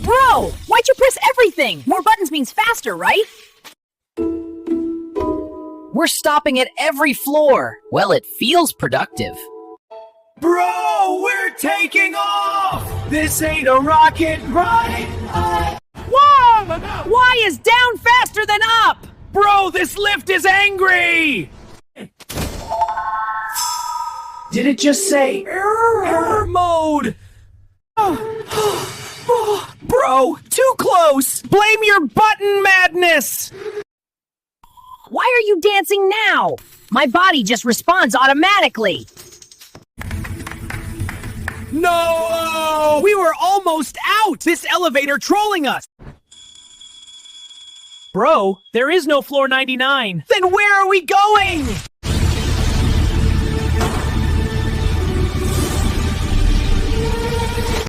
Bro, why'd you press everything? More buttons means faster, right? We're stopping at every floor. Well, it feels productive. Bro, we're taking off! This ain't a rocket, right? Whoa! Why is down faster than up? Bro, this lift is angry! Did it just say error mode? Bro, too close! Blame your button madness! Why are you dancing now? My body just responds automatically. No! We were almost out! This elevator trolling us! Bro, there is no floor 99. Then where are we going?